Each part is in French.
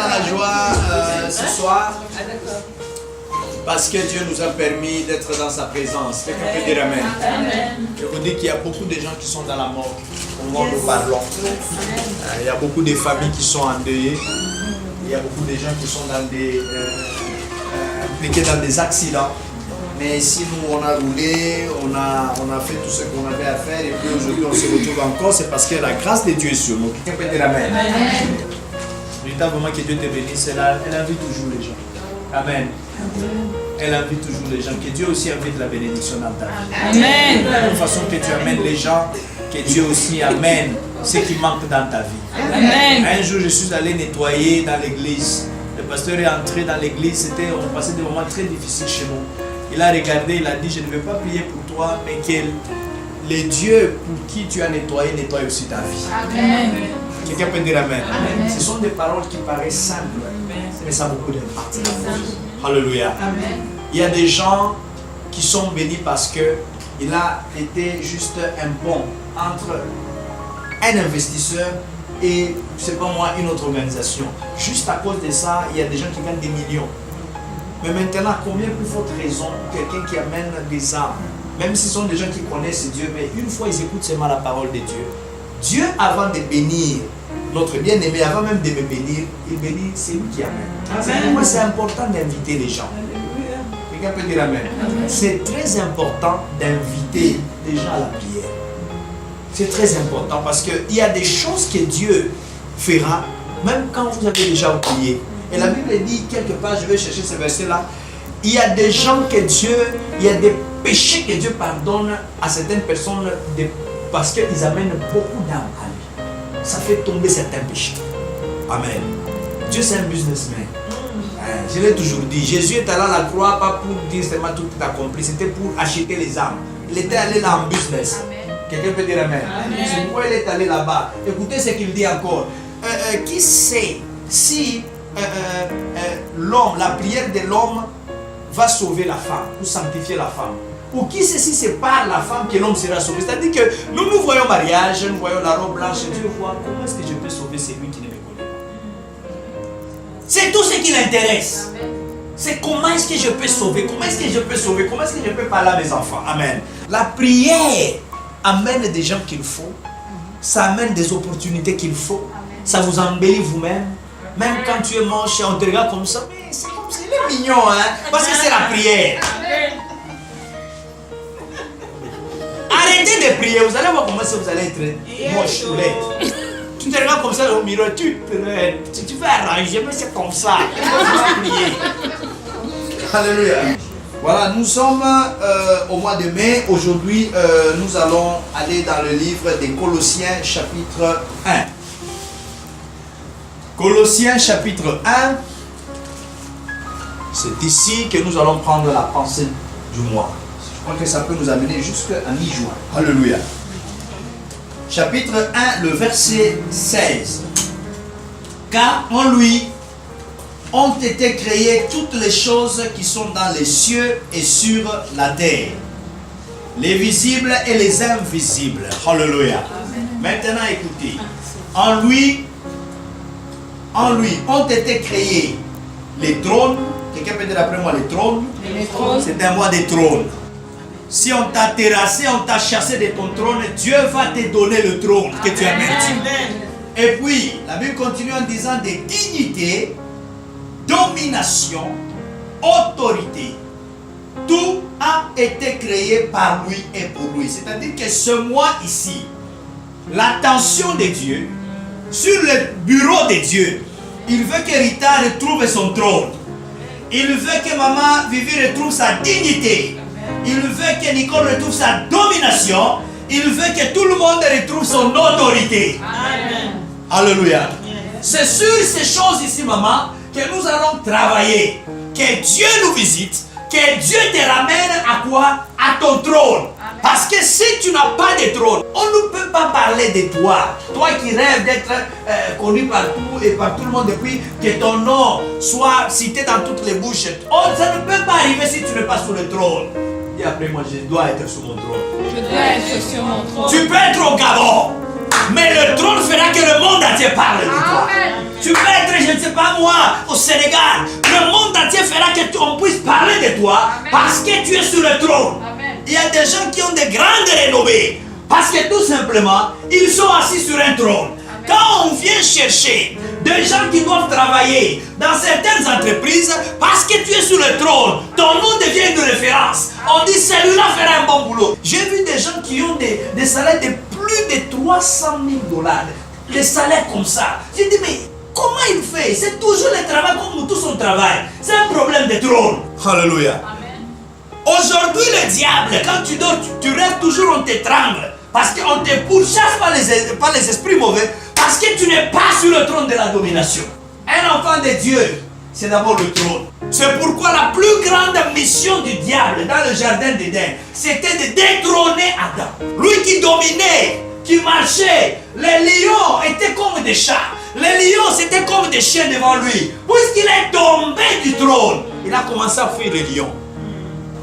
dans la joie ce soir parce que Dieu nous a permis d'être dans sa présence. Quelqu'un peut dire Amen. Je vous dis qu'il y a beaucoup de gens qui sont dans la mort au moment où nous parlons. Il y a beaucoup de familles qui sont endeuillées. Il y a beaucoup de gens qui sont dans impliqués dans des accidents. Mais si nous, on a roulé, on a fait tout ce qu'on avait à faire et puis aujourd'hui on se retrouve encore, c'est parce que la grâce de Dieu est sur nous. Quelqu'un peut dire Amen. Véritablement que Dieu te bénisse, elle invite toujours les gens. Amen. Elle invite toujours les gens. Que Dieu aussi invite la bénédiction dans ta vie. Amen. De la même façon que tu amènes les gens, que Dieu aussi amène ce qui manque dans ta vie. Amen. Un jour, je suis allé nettoyer dans l'église. Le pasteur est entré dans l'église. On passait des moments très difficiles chez nous. Il a regardé, il a dit, je ne vais pas prier pour toi, mais que les dieux pour qui tu as nettoyé, nettoie aussi ta vie. Amen. Quelqu'un peut dire Amen. Amen. Ce sont des paroles qui paraissent simples, mais ça a beaucoup d'impact. Alléluia. Amen. Il y a des gens qui sont bénis parce qu'il a été juste un pont entre un investisseur et, je ne sais pas moi, une autre organisation. Juste à cause de ça, il y a des gens qui gagnent des millions. Mais maintenant, combien plus forte raison quelqu'un qui amène des âmes, même si ce sont des gens qui connaissent Dieu, mais une fois ils écoutent seulement la parole de Dieu, Dieu avant de bénir notre bien-aimé, avant même de me bénir, il bénit, c'est lui qui amène. Pour moi, c'est important d'inviter les gens. Quelqu'un peut dire Amen. C'est très important d'inviter les gens à la prière. C'est très important parce qu'il y a des choses que Dieu fera, même quand vous avez déjà oublié. Et la Bible dit quelque part, je vais chercher ce verset-là, il y a des gens que Dieu, il y a des péchés que Dieu pardonne à certaines personnes parce qu'ils amènent beaucoup d'âmes à lui. Ça fait tomber certains péchés. Amen. Dieu c'est un businessman. Je l'ai toujours dit, Jésus est allé à la croix pas pour dire seulement tout est accompli, c'était pour acheter les âmes. Il était allé là en business. Quelqu'un peut dire Amen. C'est pourquoi il est allé là-bas. Écoutez ce qu'il dit encore. Qui sait si l'homme, la prière de l'homme va sauver la femme ou sanctifier la femme, ou qui sait si c'est par la femme que l'homme sera sauvé. C'est-à-dire que nous voyons mariage, nous voyons la robe blanche, Dieu voit comment est-ce que je peux sauver celui qui ne me connaît pas. C'est tout ce qui l'intéresse. C'est comment est-ce que je peux sauver, comment est-ce que je peux sauver, comment est-ce que je peux parler à mes enfants. Amen. La prière amène des gens qu'il faut, ça amène des opportunités qu'il faut, ça vous embellit vous-même. Même quand tu es moche, on te regarde comme ça, mais c'est comme ça, il est mignon, hein, parce que c'est la prière. Arrêtez de prier, vous allez voir comment vous allez être moche ou laide. Tu te regardes comme ça au miroir, tu vas arranger, mais c'est comme ça. Il faut prier. Alléluia. Voilà, nous sommes au mois de mai. Aujourd'hui, nous allons aller dans le livre des Colossiens, chapitre 1. Colossiens chapitre 1, c'est ici que nous allons prendre la pensée du mois. Je crois que ça peut nous amener jusqu'à mi-juin. Alléluia. Chapitre 1, le verset 16. Car en lui ont été créées toutes les choses qui sont dans les cieux et sur la terre, les visibles et les invisibles. Alléluia. Maintenant écoutez, en lui ont été créés les trônes. Quelqu'un peut dire après moi les trônes? C'est un mois des trônes. Si on t'a terrassé, on t'a chassé de ton trône, Dieu va te donner le trône que tu as mérité. Et puis, la Bible continue en disant des dignités, domination, autorité. Tout a été créé par lui et pour lui. C'est-à-dire que ce mois ici, l'attention de Dieu sur le bureau de Dieu, il veut que Rita retrouve son trône. Il veut que maman Vivi retrouve sa dignité. Il veut que Nicole retrouve sa domination. Il veut que tout le monde retrouve son autorité. Amen. Alléluia. C'est sur ces choses ici, maman, que nous allons travailler. Que Dieu nous visite. Que Dieu te ramène à quoi? À ton trône. Parce que si tu n'as pas de trône, on ne peut pas parler de toi. Toi qui rêves d'être connu partout et par tout le monde depuis que ton nom soit cité dans toutes les bouches. Oh, ça ne peut pas arriver si tu n'es pas sur le trône. Et après moi, je dois être sur mon trône. Je dois être sur mon trône. Tu peux être au Gabon. Mais le trône fera que le monde entier parle de toi. Tu peux être, je ne sais pas moi, au Sénégal. Le monde entier fera qu'on puisse parler de toi parce que tu es sur le trône. Il y a des gens qui ont de grandes renommées parce que tout simplement, ils sont assis sur un trône. Quand on vient chercher des gens qui doivent travailler dans certaines entreprises, parce que tu es sur le trône, ton nom devient une référence. On dit celui-là fera un bon boulot. J'ai vu des gens qui ont des salaires de plus de 300 000 $. Les salaires comme ça. J'ai dit, mais comment il fait? C'est toujours le travail comme nous tous on travaille. C'est un problème de trône. Alléluia. Aujourd'hui, le diable, quand tu dors, tu rêves toujours, on t'étrangle. Parce qu'on te pourchasse par les esprits mauvais. Parce que tu n'es pas sur le trône de la domination. Un enfant de Dieu, c'est d'abord le trône. C'est pourquoi la plus grande mission du diable dans le jardin d'Éden, c'était de détrôner Adam. Lui qui dominait, qui marchait, les lions étaient comme des chats. Les lions, c'était comme des chiens devant lui. Puisqu'il est tombé du trône, il a commencé à fuir les lions.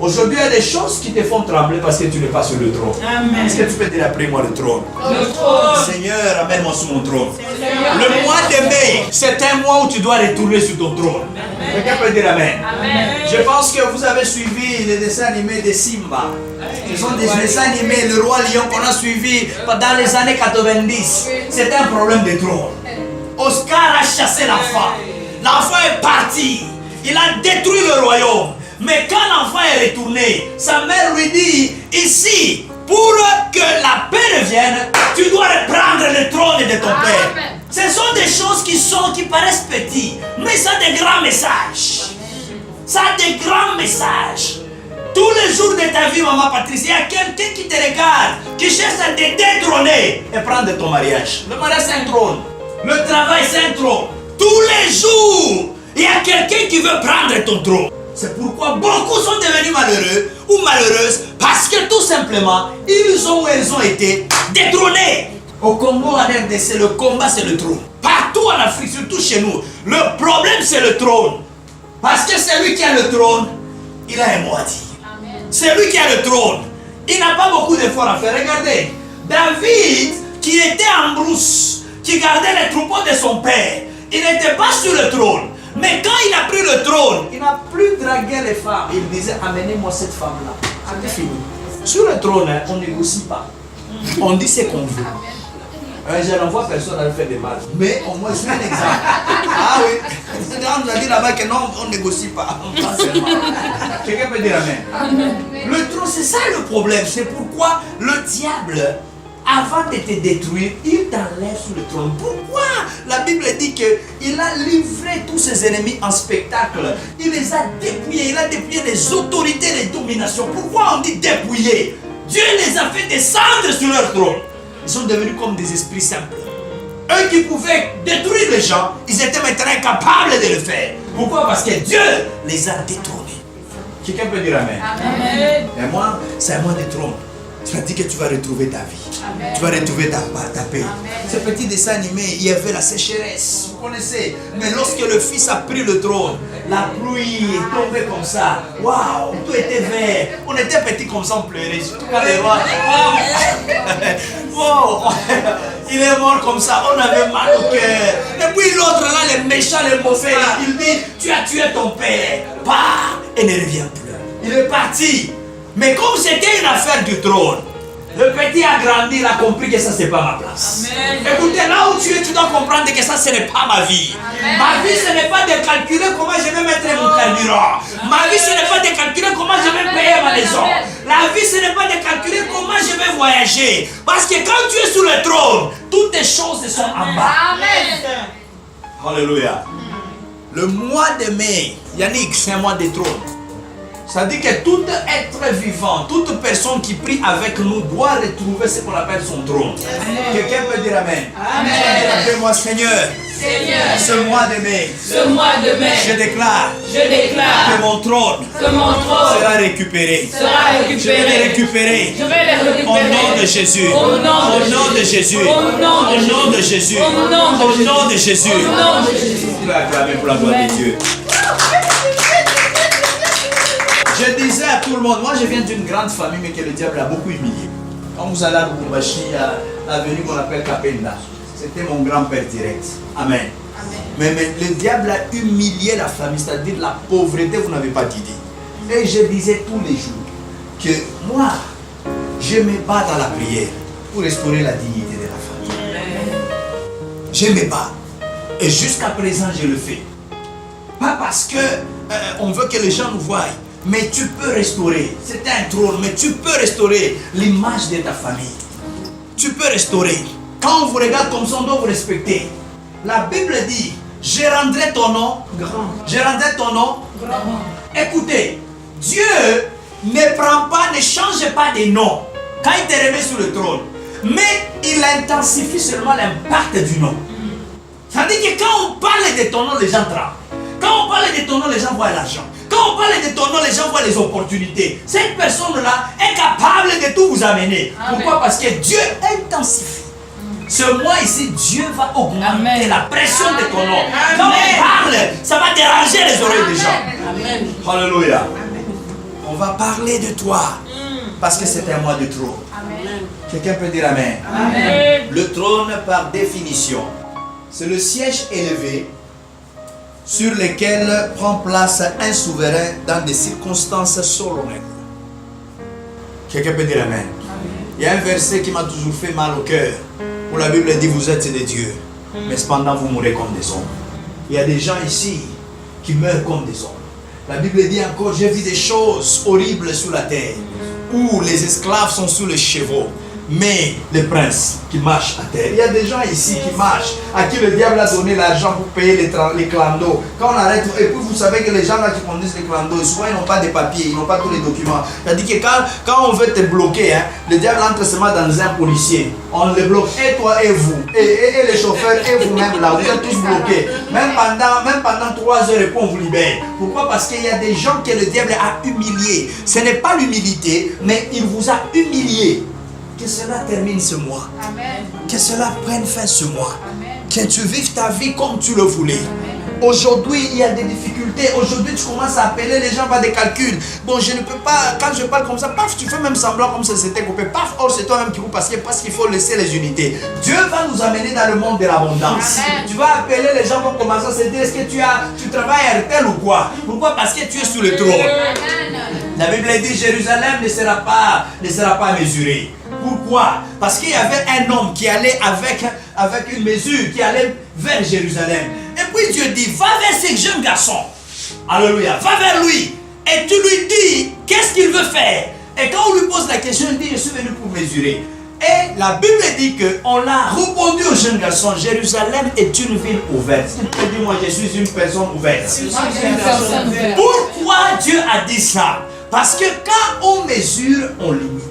Aujourd'hui, il y a des choses qui te font trembler parce que tu n'es pas sur le trône. Amen. Est-ce que tu peux dire après moi le trône? Le trône. Seigneur, amène-moi sur mon trône. Le mois de mai, c'est un mois où tu dois retourner sur ton trône. Quelqu'un peut dire amen. Amen. Je pense que vous avez suivi les dessins animés de Simba. Ce sont des dessins animés, le roi lion qu'on a suivi pendant les années 90. C'était un problème de trône. Oscar a chassé l'enfant. L'enfant est parti. Il a détruit le royaume. Mais quand l'enfant est retourné, sa mère lui dit, ici, pour que la paix revienne, tu dois reprendre le trône de ton père. Ce sont des choses qui paraissent petites, mais ça a des grands messages. Ça a des grands messages. Tous les jours de ta vie, maman Patrice, il y a quelqu'un qui te regarde, qui cherche à te détrôner et prendre ton mariage. Le mariage, c'est un trône. Le travail, c'est un trône. Tous les jours, il y a quelqu'un qui veut prendre ton trône. C'est pourquoi beaucoup sont devenus malheureux ou malheureuses parce que tout simplement, ils ont ou elles ont été détrônés. Au Congo, en RDC, le combat c'est le trône. Partout en Afrique, surtout chez nous, le problème c'est le trône. Parce que celui qui a le trône, il a un mot à dire. Celui qui a le trône, il n'a pas beaucoup d'efforts à faire. Regardez, David qui était en brousse, qui gardait les troupeaux de son père, il n'était pas sur le trône. Mais quand il a pris le trône, il n'a plus dragué les femmes. Il disait, amenez-moi cette femme-là. C'était fini. Sur le trône, on ne négocie pas. On dit ce qu'on veut. Je n'envoie personne à faire des mal. Mais au moins, c'est un exemple. Ah oui. On nous a dit là-bas que non, on ne négocie pas. On prend seulement. Quelqu'un peut dire amen. Le trône, c'est ça le problème. C'est pourquoi le diable, avant de te détruire, il t'enlève sur le trône. Pourquoi la Bible dit qu'il a livré tous ses ennemis en spectacle? Il les a dépouillés. Il a dépouillé les autorités de domination. Pourquoi on dit dépouiller? Dieu les a fait descendre sur leur trône. Ils sont devenus comme des esprits simples. Eux qui pouvaient détruire les gens, ils étaient maintenant incapables de le faire. Pourquoi? Parce que Dieu les a détournés. Quelqu'un peut dire amen. Amen. Et moi, c'est à moi de trône. Tu vas dire que tu vas retrouver ta vie. Amen. Tu vas retrouver ta paix. Amen. Ce petit dessin animé, il y avait la sécheresse. Vous connaissez. Mais lorsque le fils a pris le trône, la pluie est tombée comme ça. Waouh, tout était vert. On était petits comme ça, on pleurait. Surtout quand les rois. Wow. Il est mort comme ça, on avait mal au cœur. Et puis l'autre là, les méchants, les mauvais, il dit, tu as tué ton père. Pars et ne reviens plus. Il est parti. Mais comme c'était une affaire du trône, le petit a grandi, il a compris que ça c'est pas ma place. Amen. Écoutez, là où tu es, tu dois comprendre que ça ce n'est pas ma vie. Amen. Ma vie ce n'est pas de calculer comment je vais mettre mon carburant. Ma vie ce n'est pas de calculer comment je vais payer ma maison. La vie ce n'est pas de calculer comment je vais voyager. Parce que quand tu es sur le trône, toutes les choses sont en bas. Amen. Alléluia. Le mois de mai, Yannick, c'est un mois de trône. Ça dit que tout être vivant, toute personne qui prie avec nous doit retrouver ce qu'on appelle son trône. Quelqu'un peut dire amen. Amen. Appelez-moi Seigneur. Seigneur. Ce mois de mai. Je déclare. Que mon trône. Sera récupéré. Je vais les récupérer. Au nom de Jésus. Au nom de Jésus. Au nom de Jésus. Au nom de Jésus. Tu vas acclamer pour la gloire de Dieu. Je disais à tout le monde, moi je viens d'une grande famille mais que le diable a beaucoup humilié. Quand vous allez à Lubumbashi, l'avenue qu'on appelle Kapenda. C'était mon grand-père direct. Amen. Mais le diable a humilié la famille, c'est-à-dire la pauvreté, vous n'avez pas d'idée. Et je disais tous les jours que moi, je me bats dans la prière pour restaurer la dignité de la famille. Je me bats. Et jusqu'à présent, je le fais. Pas parce que on veut que les gens nous voient, mais tu peux restaurer. C'est un trône, mais tu peux restaurer l'image de ta famille. Tu peux restaurer. Quand on vous regarde comme ça, on doit vous respecter. La Bible dit, je rendrai ton nom grand. Je rendrai ton nom grand. Écoutez, Dieu ne prend pas, ne change pas de nom quand il te remet sur le trône. Mais il intensifie seulement l'impact du nom. Ça veut dire que quand on parle de ton nom, les gens tremblent. Quand on parle de ton nom, les gens voient l'argent. Quand on parle de ton nom, les gens voient les opportunités. Cette personne-là est capable de tout vous amener. Amen. Pourquoi? Parce que Dieu intensifie. Ce mois ici, Dieu va augmenter la pression de ton nom. Quand on parle, ça va déranger les oreilles des gens. Amen. Alléluia. On va parler de toi. Parce que c'est un mois de trône. Quelqu'un peut dire Amen. Amen. Le trône, par définition, c'est le siège élevé sur lequel prend place un souverain dans des circonstances solennelles. Quelqu'un peut dire Amen. Il y a un verset qui m'a toujours fait mal au cœur, où la Bible dit vous êtes des dieux, mais cependant vous mourrez comme des hommes. Il y a des gens ici qui meurent comme des hommes. La Bible dit encore, j'ai vu des choses horribles sur la terre, où les esclaves sont sous les chevaux, mais les princes qui marchent à terre. Il y a des gens ici qui marchent, à qui le diable a donné l'argent pour payer les clandos. Quand on arrête, et puis vous savez que les gens là qui conduisent les clandos, souvent ils n'ont pas de papiers, ils n'ont pas tous les documents. C'est-à-dire que quand on veut te bloquer, le diable entre seulement dans un policier. On le bloque, et toi et vous, et les chauffeurs, et vous-même là, vous êtes tous bloqués. Même pendant 3 heures et puis on vous libère. Pourquoi? Parce qu'il y a des gens que le diable a humiliés. Ce n'est pas l'humilité, mais il vous a humilié. Que cela termine ce mois. Amen. Que cela prenne fin ce mois. Amen. Que tu vives ta vie comme tu le voulais. Aujourd'hui, il y a des difficultés. Aujourd'hui, tu commences à appeler les gens par des calculs. Bon, je ne peux pas, quand je parle comme ça, paf, tu fais même semblant comme si c'était coupé. Paf, or c'est toi-même qui vous parce qu'il faut laisser les unités. Dieu va nous amener dans le monde de l'abondance. Tu vas appeler les gens pour commencer à se dire, est-ce que tu travailles à RTL ou quoi? Pourquoi? Parce que tu es sur le trône. La Bible dit, Jérusalem ne sera pas mesurée. Pourquoi? Parce qu'il y avait un homme qui allait avec une mesure, qui allait vers Jérusalem. Et puis Dieu dit, va vers ce jeune garçon. Alléluia. Va vers lui. Et tu lui dis, qu'est-ce qu'il veut faire? Et quand on lui pose la question, il dit, je suis venu pour mesurer. Et la Bible dit qu'on a répondu au jeune garçon, Jérusalem est une ville ouverte. Il peut dire, moi je suis une personne ouverte. Pourquoi Dieu a dit ça? Parce que quand on mesure, on limite.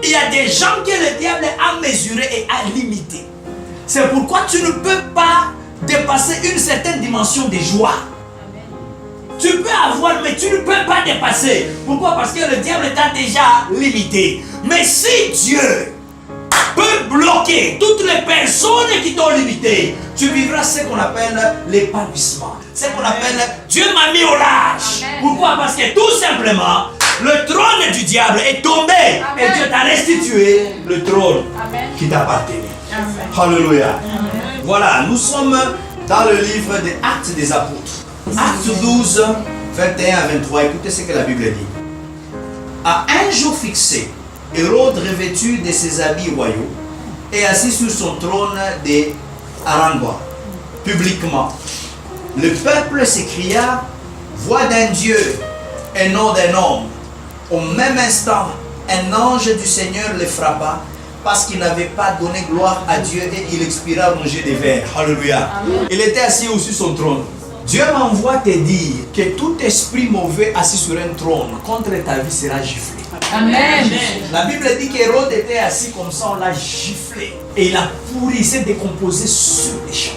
Il y a des gens que le diable a mesuré et a limité. C'est pourquoi tu ne peux pas dépasser une certaine dimension de joie. Tu peux avoir, mais tu ne peux pas dépasser. Pourquoi? Parce que le diable t'a déjà limité. Mais si Dieu peut bloquer toutes les personnes qui t'ont limité, tu vivras ce qu'on appelle l'épanouissement. Ce qu'on appelle Dieu m'a mis au large. Pourquoi? Parce que tout simplement, le trône du diable est tombé. Amen. Et Dieu t'a restitué le trône qui t'appartenait. Alléluia. Voilà, nous sommes dans le livre des Actes des Apôtres. Actes 12, 21 à 23. Écoutez ce que la Bible dit. À un jour fixé, Hérode, revêtu de ses habits royaux, est assis sur son trône d'Arangua, publiquement. Le peuple s'écria, voix d'un Dieu et non d'un homme. Au même instant, un ange du Seigneur le frappa parce qu'il n'avait pas donné gloire à Dieu et il expira rongé des vers. Alléluia. Il était assis sur son trône. Dieu m'envoie te dire que tout esprit mauvais assis sur un trône contre ta vie sera giflé. Amen. La Bible dit qu'Hérode était assis comme ça, on l'a giflé. Et il a pourri, il s'est décomposé sur les champs.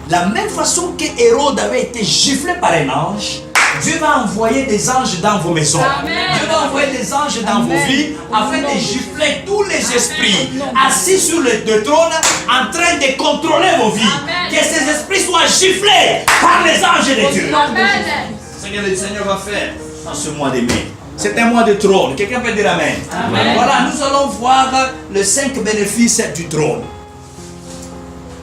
La même façon que Hérode avait été giflé par un ange, Dieu va envoyer des anges dans vos maisons. Amen. Dieu va envoyer des anges dans vos vies afin de gifler tous les esprits assis sur le trône en train de contrôler vos vies. Amen. Que ces esprits soient giflés par les anges de Dieu. Amen. C'est ce que le Seigneur va faire dans ce mois de mai. C'est un mois de trône. Quelqu'un peut dire Amen. Amen. Voilà, nous allons voir les 5 bénéfices du trône.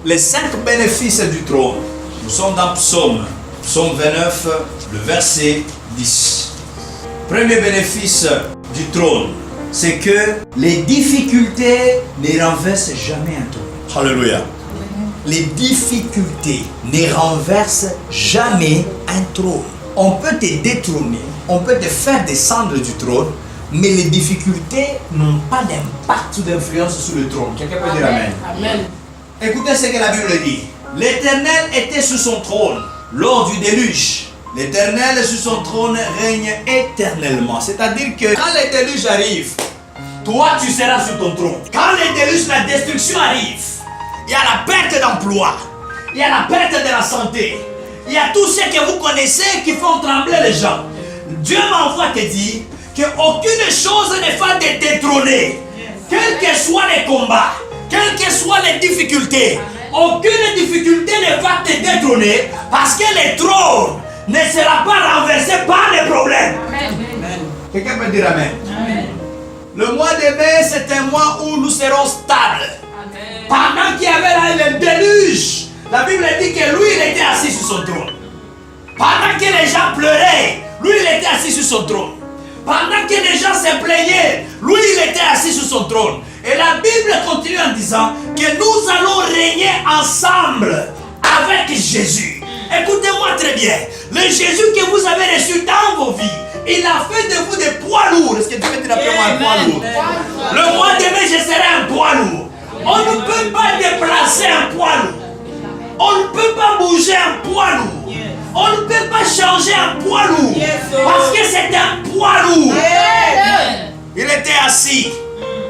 Les 5 bénéfices du trône. Nous sommes dans Psaume 29, le verset 10. Premier bénéfice du trône, c'est que les difficultés ne renversent jamais un trône. Alléluia. Les difficultés ne renversent jamais un trône. On peut te détrôner, on peut te faire descendre du trône, mais les difficultés n'ont pas d'impact ou d'influence sur le trône. Quelqu'un peut dire Amen. Amen. Écoutez ce que la Bible dit. L'Éternel était sur son trône lors du déluge. L'Éternel sur son trône règne éternellement. C'est-à-dire que quand le déluge arrive, toi tu seras sur ton trône. Quand le déluge, la destruction arrive, il y a la perte d'emploi, il y a la perte de la santé, il y a tout ce que vous connaissez qui font trembler les gens. Dieu m'envoie te dire qu'aucune chose ne va te détrôner. Quels que soient les combats, quelles que soient les difficultés, aucune difficulté ne va te détrôner parce que le trône ne sera pas renversé par les problèmes. Amen. Quelqu'un peut dire Amen. Amen. Le mois de mai, c'est un mois où nous serons stables. Amen. Pendant qu'il y avait là le déluge, la Bible dit que lui, il était assis sur son trône. Pendant que les gens pleuraient, lui, il était assis sur son trône. Pendant que les gens se plaignaient, lui, il était assis sur son trône. Et la Bible continue en disant que nous allons régner ensemble avec Jésus. Écoutez-moi très bien. Le Jésus que vous avez reçu dans vos vies, il a fait de vous des poids lourds. Est-ce que tu peux dire après moi un poids lourd? Le mois de mai, je serai un poids lourd. On ne peut pas déplacer un poids lourd. On ne peut pas bouger un poids lourd. On ne peut pas changer un poids lourd. Parce que c'est un poids lourd. Il était assis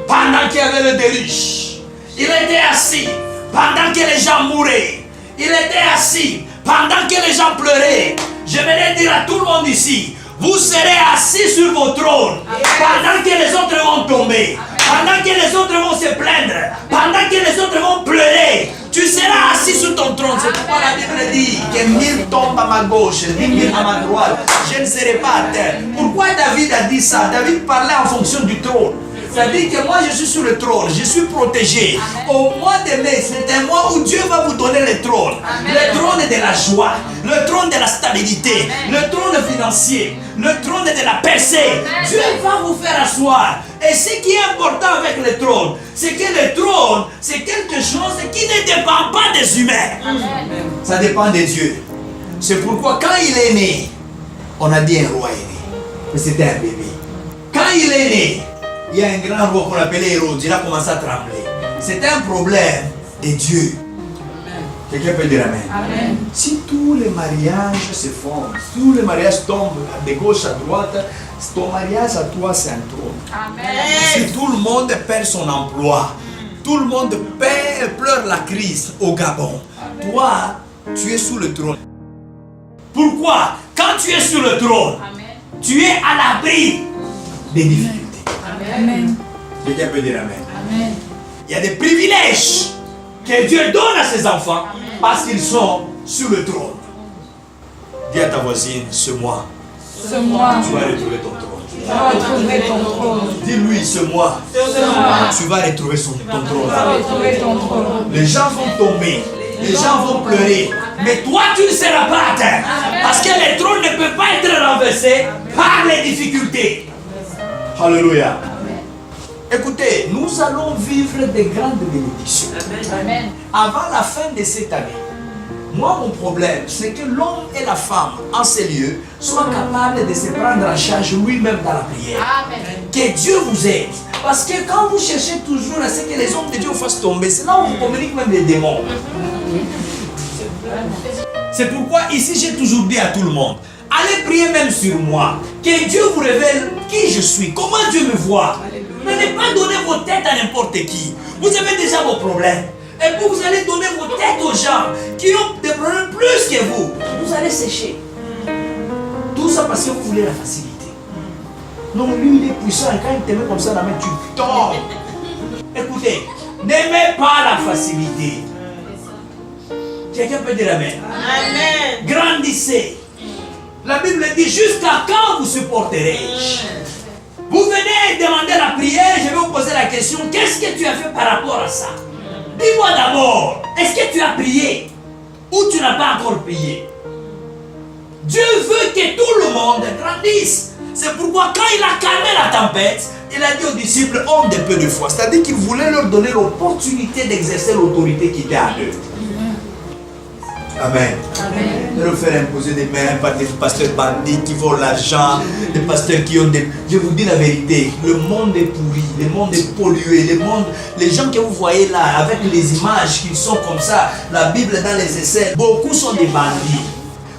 pendant qu'il y avait le déluge. Il était assis pendant que les gens mouraient. Il était assis pendant que les gens pleuraient. Je vais dire à tout le monde ici, vous serez assis sur vos trônes pendant que les autres vont tomber, pendant que les autres vont se plaindre, pendant que les autres vont pleurer. Tu seras assis sur ton trône. C'est pourquoi la Bible dit que 1000 tombent à ma gauche, 10 000 à ma droite. Je ne serai pas à terre. Pourquoi David a dit ça? David parlait en fonction du trône. C'est-à-dire que moi je suis sur le trône, je suis protégé. Au mois de mai, c'est un mois où Dieu va vous donner le trône. Le trône de la joie, le trône de la stabilité, le trône financier, le trône de la percée. Dieu va vous faire asseoir. Et ce qui est important avec le trône, c'est que le trône, c'est quelque chose qui ne dépend pas des humains. Ça dépend de Dieu. C'est pourquoi quand il est né, on a dit un roi est né. Mais c'était un bébé. Quand il est né, il y a un grand roi qu'on appelait Hérode. Il a commencé à trembler. C'était un problème de Dieu. Quelqu'un peut dire Amen. Amen. Si tous les mariages se font, si tous les mariages tombent de gauche à droite, ton mariage à toi c'est un trône. Amen. Si tout le monde perd son emploi, tout le monde pleure la crise au Gabon, toi, tu es sous le trône. Pourquoi? Quand tu es sur le trône, tu es à l'abri des difficultés. Amen. Quelqu'un peut dire Amen. Amen. Il y a des privilèges que Dieu donne à ses enfants parce qu'ils sont sur le trône. Dis à ta voisine, ce mois, Ce mois, tu vas retrouver ton trône. tu vas retrouver ton trône. Dis-lui, ce mois, Ce mois, tu vas retrouver ton tu vas trône. retrouver ton trône. Les gens vont tomber, les gens vont pleurer, mais toi tu ne seras pas atteint. Parce que le trône ne peut pas être renversé par les difficultés. Alléluia. Écoutez, nous allons vivre des grandes bénédictions. Amen. Avant la fin de cette année, moi mon problème, c'est que l'homme et la femme en ces lieux soient capables de se prendre en charge lui-même dans la prière. Amen. Que Dieu vous aide. Parce que quand vous cherchez toujours à ce que les hommes de Dieu vous fassent tomber, c'est là où vous communiquez même les démons. C'est pourquoi ici j'ai toujours dit à tout le monde, allez prier même sur moi. Que Dieu vous révèle qui je suis, comment Dieu me voit. N'allez pas donner vos têtes à n'importe qui. Vous avez déjà vos problèmes. Et puis vous allez donner vos têtes aux gens qui ont des problèmes plus que vous. Vous allez sécher. Tout ça parce que vous voulez la facilité. Non, lui il est puissant et quand il te met comme ça la main, tu tombes. Écoutez, n'aimez pas la facilité. Quelqu'un peut dire Amen. Amen. Grandissez. La Bible dit jusqu'à quand vous supporterez. demander la prière, je vais vous poser la question, qu'est-ce que tu as fait par rapport à ça? Dis-moi d'abord, est-ce que tu as prié ou tu n'as pas encore prié? Dieu veut que tout le monde grandisse. C'est pourquoi quand il a calmé la tempête, il a dit aux disciples, hommes de peu de foi. C'est-à-dire qu'il voulait leur donner l'opportunité d'exercer l'autorité qui était à eux. Amen. De leur faire imposer des mains par des pasteurs bandits qui volent l'argent, des pasteurs qui ont des... Je vous dis la vérité, le monde est pourri, le monde est pollué, les gens que vous voyez là, avec les images qui sont comme ça, la Bible dans les essais, beaucoup sont des bandits.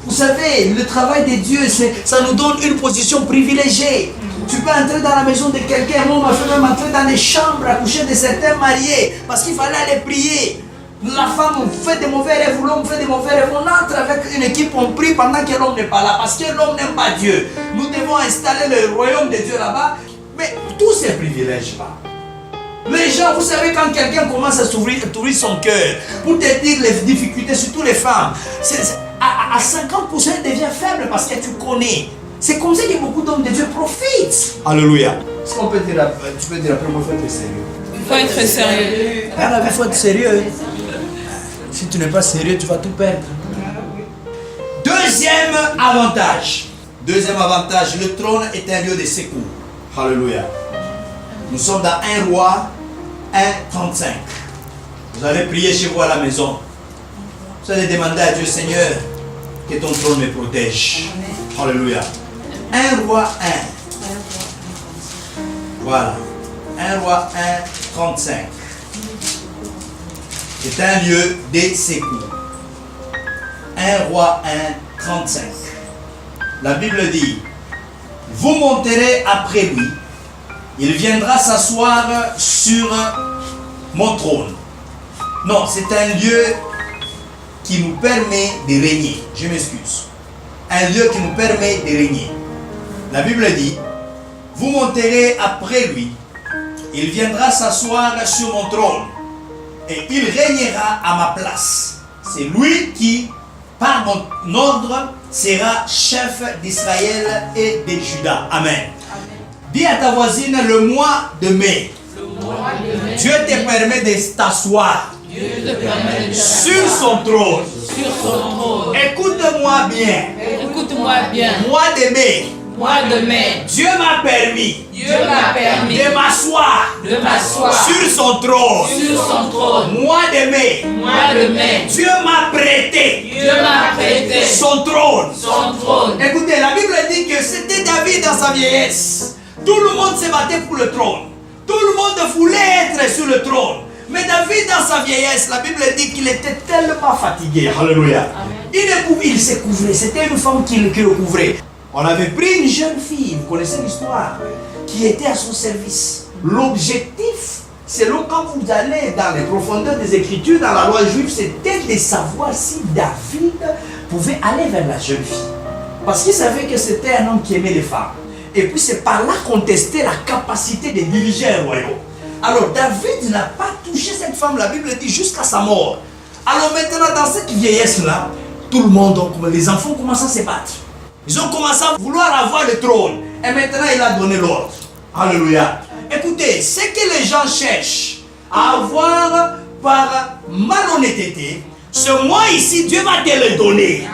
Vous savez, le travail de Dieu, ça nous donne une position privilégiée. Tu peux entrer dans la maison de quelqu'un, moi on m'a fait même entrer dans les chambres à coucher de certains mariés, parce qu'il fallait aller prier. La femme fait des mauvais rêves, l'homme fait des mauvais rêves. On entre avec une équipe, on prie pendant que l'homme n'est pas là. Parce que l'homme n'aime pas Dieu. Nous devons installer le royaume de Dieu là-bas. Mais tous ces privilèges-là. Les gens, vous savez, quand quelqu'un commence à s'ouvrir son cœur, pour te dire les difficultés, surtout les femmes, à 50% elle devient faible parce que tu connais. C'est comme ça que beaucoup d'hommes de Dieu profitent. Alléluia. Est-ce qu'on peut dire, tu peux dire après moi, il faut être sérieux. Il faut être sérieux. Il faut être sérieux. Si tu n'es pas sérieux, tu vas tout perdre. Deuxième avantage. Deuxième avantage, le trône est un lieu de secours. Alléluia. Nous sommes dans 1 Roi 1:35. Vous allez prier chez vous à la maison. Vous allez demander à Dieu, Seigneur, que ton trône me protège. Alléluia. 1 Roi 1. Voilà. 1 Roi 1:35. C'est un lieu de secours. 1 Roi 1:35. La Bible dit, vous monterez après lui, il viendra s'asseoir sur mon trône. Non, c'est un lieu qui nous permet de régner. Je m'excuse. Un lieu qui nous permet de régner. La Bible dit, vous monterez après lui, il viendra s'asseoir sur mon trône. Et il régnera à ma place. C'est lui qui, par mon ordre, sera chef d'Israël et de Juda. Amen. Dis à ta voisine, le mois de mai, Dieu te permet de t'asseoir sur son trône. Écoute-moi bien. Écoute-moi bien. Mois de mai. Mois de mai. Dieu m'a permis de m'asseoir sur son trône. Mois de mai. Dieu m'a prêté son trône. Écoutez, la Bible dit que c'était David dans sa vieillesse. Tout le monde se battait pour le trône. Tout le monde voulait être sur le trône. Mais David dans sa vieillesse, la Bible dit qu'il était tellement fatigué. Alléluia. Il se couvrait. C'était une femme qui le couvrait. On avait pris une jeune fille, vous connaissez l'histoire, qui était à son service. L'objectif, selon quand vous allez dans les profondeurs des Écritures, dans la loi juive, c'était de savoir si David pouvait aller vers la jeune fille. Parce qu'il savait que c'était un homme qui aimait les femmes. Et puis c'est par là qu'on testait la capacité de diriger un royaume. Alors David n'a pas touché cette femme, la Bible dit, jusqu'à sa mort. Alors maintenant, dans cette vieillesse-là, tout le monde, les enfants commencent à se battre. Ils ont commencé à vouloir avoir le trône. Et maintenant, il a donné l'ordre. Alléluia. Écoutez, ce que les gens cherchent à avoir par malhonnêteté, ce mois ici, Dieu va te le donner.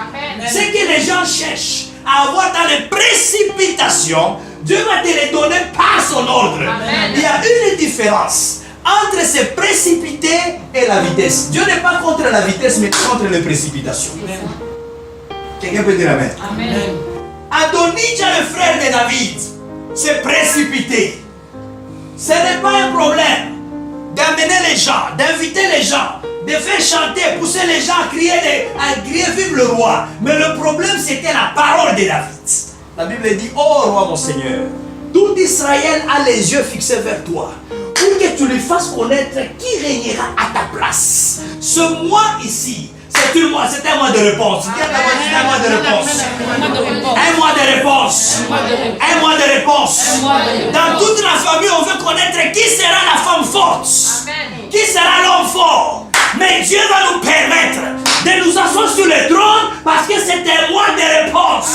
Ce que les gens cherchent à avoir dans les précipitations, Dieu va te le donner par son ordre. Amen. Il y a une différence entre se précipiter et la vitesse. Dieu n'est pas contre la vitesse, mais contre les précipitations. Quelqu'un peut dire Amen. Amen. Adonijah, le frère de David, s'est précipité. Ce n'est pas un problème d'amener les gens, d'inviter les gens, de faire chanter, pousser les gens à crier vive le roi. Mais le problème, c'était la parole de David. La Bible dit, oh roi mon Seigneur, tout Israël a les yeux fixés vers toi, pour que tu lui fasses connaître qui régnera à ta place. Ce mois ici, c'est un mois de réponse. Un mois de réponse. Un mois de réponse. Un mois de réponse. Dans toute la famille, on veut connaître qui sera la femme forte. Qui sera l'homme fort. Mais Dieu va nous permettre de nous asseoir sur le trône parce que c'est un mois de réponse.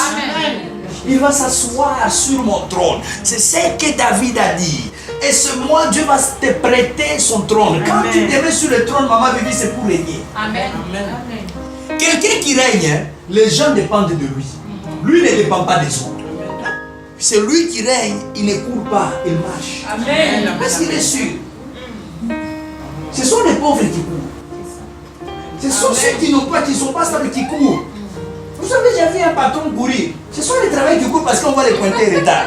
Il va s'asseoir sur mon trône. C'est ce que David a dit. Et ce mois, Dieu va te prêter son trône. Quand tu te mets sur le trône, maman Bibi, c'est pour régner. Amen. Quelqu'un qui règne, hein, les gens dépendent de lui. Lui ne dépend pas des autres. C'est lui qui règne, il ne court pas, il marche. Amen. Parce qu'il est sûr. Ce sont les pauvres qui courent. Ce sont ceux qui n'ont pas, qui ne sont pas stables, qui courent. Vous savez, j'ai vu un patron courir. Ce sont les travailleurs qui courent parce qu'on va les pointer en retard.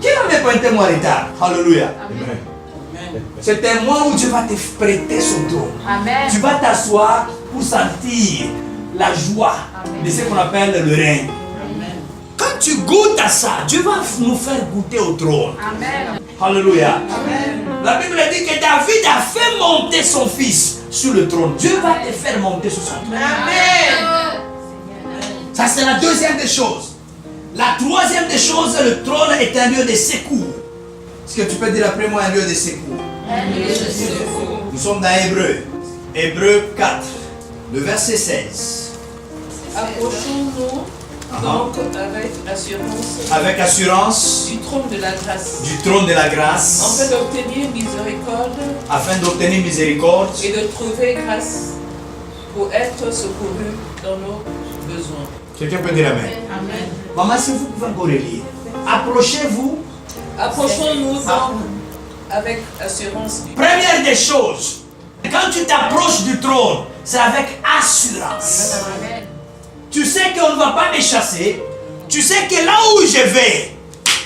Qui va me pointer moi en retard? Alléluia. C'est un mois où Dieu va te prêter son trône. Amen. Tu vas t'asseoir pour sentir la joie de ce qu'on appelle le règne. Quand tu goûtes à ça, Dieu va nous faire goûter au trône. Amen. Alléluia. La Bible dit que David a fait monter son fils sur le trône. Dieu va te faire monter sur son trône. Amen. Ça, c'est la deuxième des choses. La troisième des choses, le trône est un lieu de secours. Est-ce que tu peux dire après moi un lieu de secours? Nous sommes dans Hébreu. Hébreu 4, le verset 16. Approchons-nous donc Avec assurance du trône de la grâce, du trône de la grâce, afin d'obtenir miséricorde et de trouver grâce pour être secouru dans nos besoins. Quelqu'un peut dire Amen. Amen. Maman, si vous pouvez encore lire. Approchez-vous. Approchons-nous donc avec assurance du Première des choses, quand tu t'approches du trône, c'est avec assurance. Tu sais qu'on ne va pas me chasser. Tu sais que là où je vais,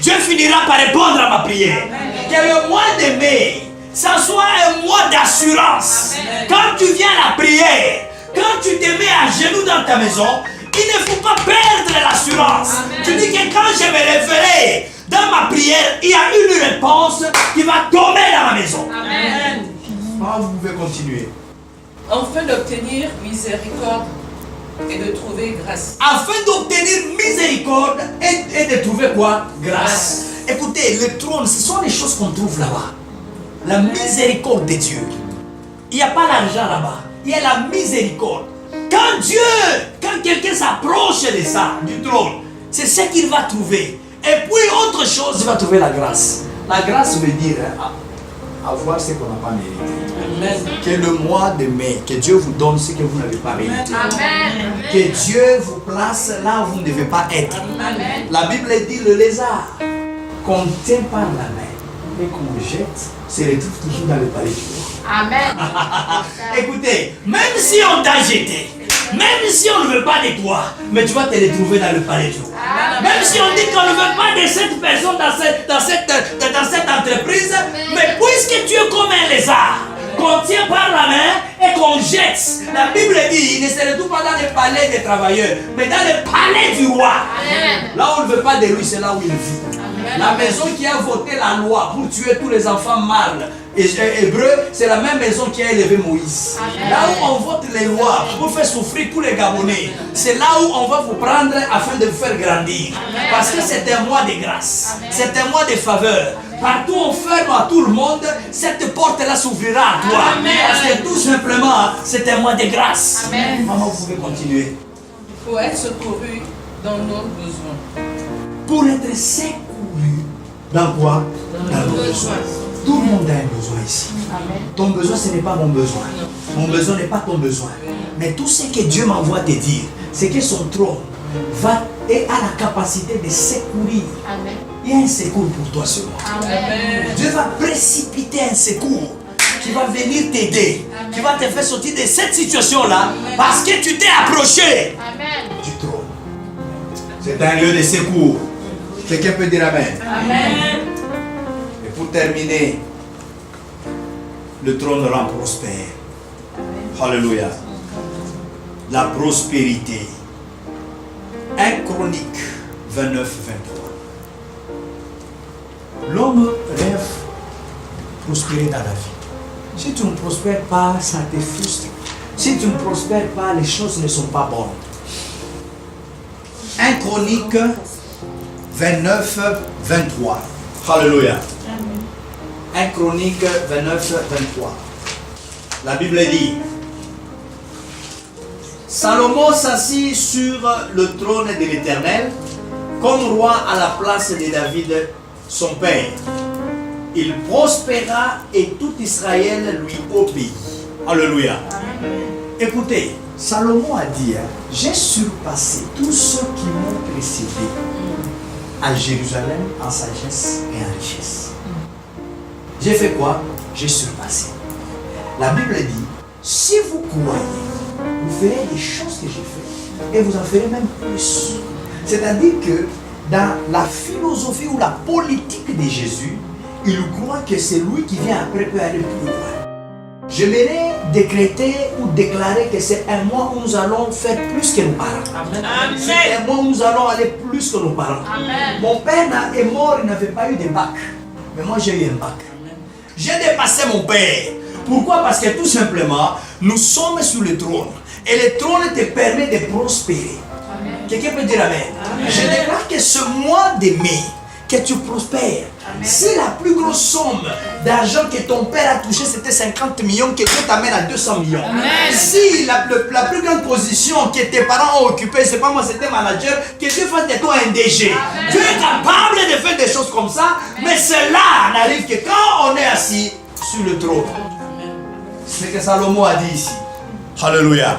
Dieu finira par répondre à ma prière. Que le mois de mai, ça soit un mois d'assurance. Quand tu viens à la prière, quand tu te mets à genoux dans ta maison, il ne faut pas perdre l'assurance. Tu dis que quand je me lèverai dans ma prière, il y a une réponse qui va tomber dans ma maison. Amen. Vous pouvez continuer. afin d'obtenir miséricorde et de trouver grâce. Afin d'obtenir miséricorde et de trouver quoi? Grâce. Écoutez, le trône, ce sont les choses qu'on trouve là-bas. La miséricorde de Dieu. Il n'y a pas l'argent là-bas. Il y a la miséricorde. Quand quelqu'un s'approche de ça, du trône, c'est ce qu'il va trouver. Et puis autre chose, il va trouver la grâce. La grâce veut dire avoir ce qu'on n'a pas mérité. Amen. Que le mois de mai, que Dieu vous donne ce que vous n'avez pas mérité. Amen. Que Dieu vous place là où vous ne devez pas être. Amen. La Bible dit le lézard qu'on tient par la main et qu'on jette se retrouve toujours dans le palais du roi. Amen. Écoutez, même si on t'a jeté, même si on ne veut pas de toi, mais tu vas te retrouver dans le palais du roi. Même si on dit qu'on ne veut pas de cette personne dans cette entreprise, mais puisque tu es comme un lézard, qu'on tient par la main et qu'on jette. La Bible dit, il ne se retrouve pas dans le palais des travailleurs, mais dans le palais du roi. Amen. Là où on ne veut pas de lui, c'est là où il vit. La maison qui a voté la loi pour tuer tous les enfants mâles hébreux, c'est la même maison qui a élevé Moïse. Amen. Là où on vote les lois pour faire souffrir tous les Gabonais, c'est là où on va vous prendre afin de vous faire grandir. Amen. Parce que c'est un mois de grâce, Amen. c'est un mois de faveur. Partout on ferme à tout le monde, cette porte-là s'ouvrira à toi. Amen. Parce que tout simplement, c'est un mois de grâce. Amen. Maman, vous pouvez continuer. Pour être secouru dans nos besoins. Pour être secouru. Dans quoi? Dans nos besoins. Tout le monde a un besoin ici. Amen. Ton besoin, ce n'est pas mon besoin. Mon besoin n'est pas ton besoin. Mais tout ce que Dieu m'envoie te dire, c'est que son trône a la capacité de secourir. Amen. Il y a un secours pour toi seulement. Amen. Dieu va précipiter un secours qui va venir t'aider, qui va te faire sortir de cette situation-là parce que tu t'es approché Amen. du trône. C'est un lieu de secours. Quelqu'un peut dire Amen. Amen. Et pour terminer, le trône rend prospère. Alléluia. La prospérité. 1 Chronique 29, 23. L'homme rêve prospérer dans la vie. Si tu ne prospères pas, ça te frustre. Si tu ne prospères pas, les choses ne sont pas bonnes. 1 Chronique 29, 23. Alléluia. 1 Chronique 29, 23. La Bible dit: Salomon s'assit sur le trône de l'Éternel comme roi à la place de David, son père. Il prospéra et tout Israël lui obéit. Alléluia. Écoutez, Salomon a dit, hein, j'ai surpassé tous ceux qui m'ont précédé à Jérusalem en sagesse et en richesse. J'ai fait quoi? J'ai surpassé. La Bible dit, si vous croyez, vous ferez les choses que j'ai faites et vous en ferez même plus. C'est-à-dire que dans la philosophie ou la politique de Jésus, il croit que c'est lui qui vient après peut aller plus loin. J'aimerais décréter ou déclarer que c'est un mois où nous allons faire plus que nos parents. C'est un mois où nous allons aller plus que nos parents. Amen. Mon père est mort, il n'avait pas eu de bac. Mais moi j'ai eu un bac. J'ai dépassé mon père. Pourquoi? Parce que tout simplement, nous sommes sur le trône. Et le trône te permet de prospérer. Quelqu'un peut dire Amen. Je déclare que ce mois de mai, que tu prospères. Si la plus grosse somme d'argent que ton père a touché, c'était 50 millions, que Dieu t'amène à 200 millions. Si la plus grande position que tes parents ont occupée, c'est pas moi, c'était manager, que Dieu fasse de toi un DG. Dieu est capable de faire des choses comme ça, mais cela n'arrive que quand on est assis sur le trône. C'est ce que Salomon a dit ici. Alléluia.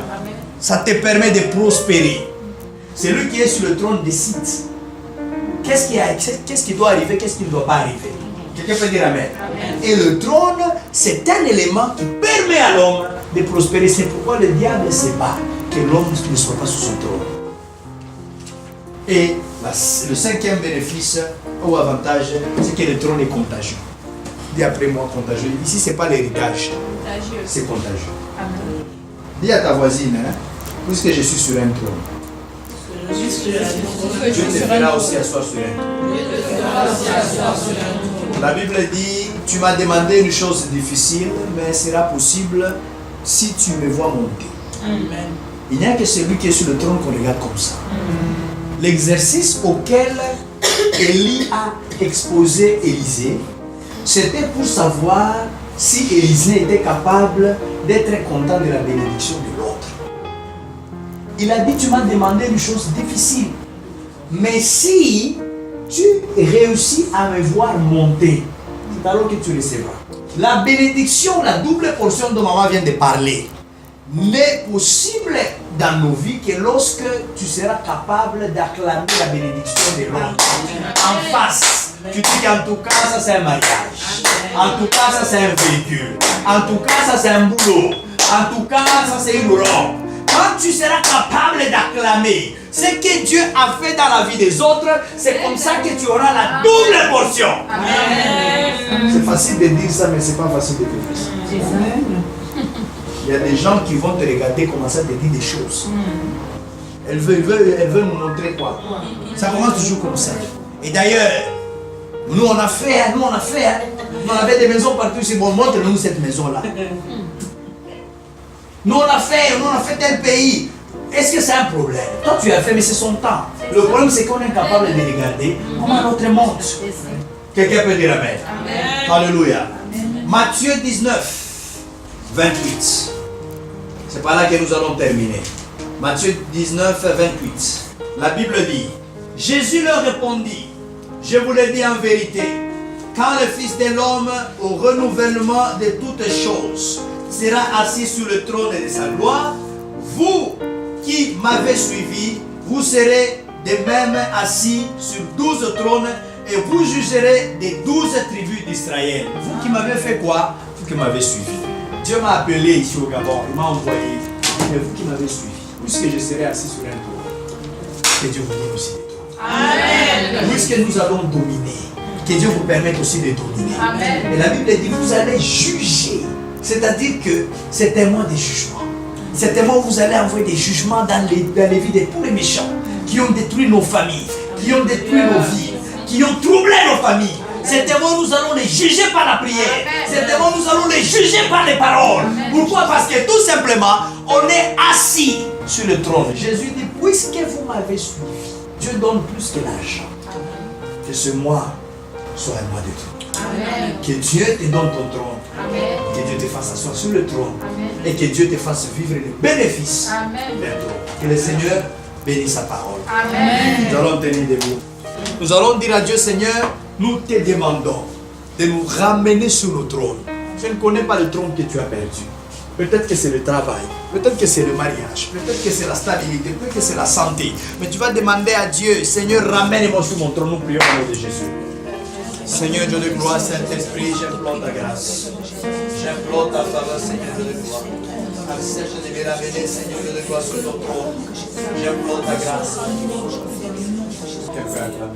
Ça te permet de prospérer. Celui qui est sur le trône décide. Qu'est-ce qui doit arriver, qu'est-ce qui ne doit pas arriver. Quelqu'un peut dire Amen. Et le trône, c'est un élément qui permet à l'homme de prospérer. C'est pourquoi le diable se bat, que l'homme ne soit pas sur son trône. Et le cinquième bénéfice ou avantage, c'est que le trône est contagieux. Dis après moi contagieux. Ici, ce n'est pas l'héritage, c'est contagieux. Dis à ta voisine, hein, puisque je suis sur un trône, Dieu te fera aussi asseoir sur un trône. La Bible dit, tu m'as demandé une chose difficile, mais elle sera possible si tu me vois monter. Amen. Il n'y a que celui qui est sur le trône qu'on regarde comme ça. L'exercice auquel Élie a exposé Élisée, c'était pour savoir si Élisée était capable d'être content de la bénédiction de l'autre. Il a dit, tu m'as demandé une chose difficile, mais si tu réussis à me voir monter, c'est alors que tu recevras. La bénédiction, la double portion dont maman vient de parler, n'est possible dans nos vies que lorsque tu seras capable d'acclamer la bénédiction de l'autre. En face, tu dis qu'en tout cas, ça c'est un mariage. En tout cas, ça c'est un véhicule. En tout cas, ça c'est un boulot. En tout cas, ça c'est une robe. Quand tu seras capable d'acclamer ce que Dieu a fait dans la vie des autres, c'est comme ça que tu auras la double portion. C'est facile de dire ça, mais c'est pas facile de vivre ça. Il y a des gens qui vont te regarder commencer à te dire des choses. Elle veut nous montrer quoi. Ça commence toujours comme ça. Et d'ailleurs, nous on a fait. On avait des maisons partout. C'est bon, montre-nous cette maison-là. Nous on a fait tel pays. Est-ce que c'est un problème? Toi tu as fait, mais c'est son temps. Le problème c'est qu'on est incapable de regarder comment l'autre monte. Quelqu'un peut dire Amen. Alléluia. Matthieu 19, 28. C'est par là que nous allons terminer. Matthieu 19, 28. La Bible dit, Jésus leur répondit, je vous le dis en vérité, quand le Fils de l'homme, au renouvellement de toutes choses, sera assis sur le trône de sa gloire, vous qui m'avez suivi, vous serez de même assis sur 12 trônes et vous jugerez des 12 tribus d'Israël. Vous qui m'avez fait quoi? Vous qui m'avez suivi. Dieu m'a appelé ici au Gabon, il m'a envoyé. Mais vous qui m'avez suivi, puisque je serai assis sur un trône, que Dieu vous donne aussi des trônes. Amen. Puisque nous allons dominer, que Dieu vous permette aussi de dominer. Amen. Et la Bible dit, vous allez juger. C'est-à-dire que c'est un mois de jugement. C'est un mois où vous allez envoyer des jugements dans les vies de tous les méchants qui ont détruit nos familles, qui ont détruit nos vies, qui ont troublé nos familles. C'est un mois où nous allons les juger par la prière. C'est un mois où nous allons les juger par les paroles. Pourquoi? Parce que tout simplement, on est assis sur le trône. Jésus dit, puisque vous m'avez suivi, Dieu donne plus que l'argent. Que ce mois soit un mois de trône. Amen. Que Dieu te donne ton trône. Amen. Que Dieu te fasse asseoir sur le trône. Amen. Et que Dieu te fasse vivre les bénéfices d'un trône. Que le Seigneur bénisse sa parole. Amen. Nous allons tenir debout. Nous allons dire à Dieu, Seigneur, nous te demandons de nous ramener sur le trône. Je ne connais pas le trône que tu as perdu. Peut-être que c'est le travail, peut-être que c'est le mariage, peut-être que c'est la stabilité, peut-être que c'est la santé. Mais tu vas demander à Dieu, Seigneur, ramène-moi sur mon trône. Nous prions au nom de Jésus. Seigneur Dieu de gloire, Saint-Esprit, j'implore ta grâce. J'implore ta faveur, Seigneur Dieu de gloire. Accepte de me ramener, Seigneur Dieu de gloire, sur ton trône. J'implore ta grâce. Quelqu'un acclame,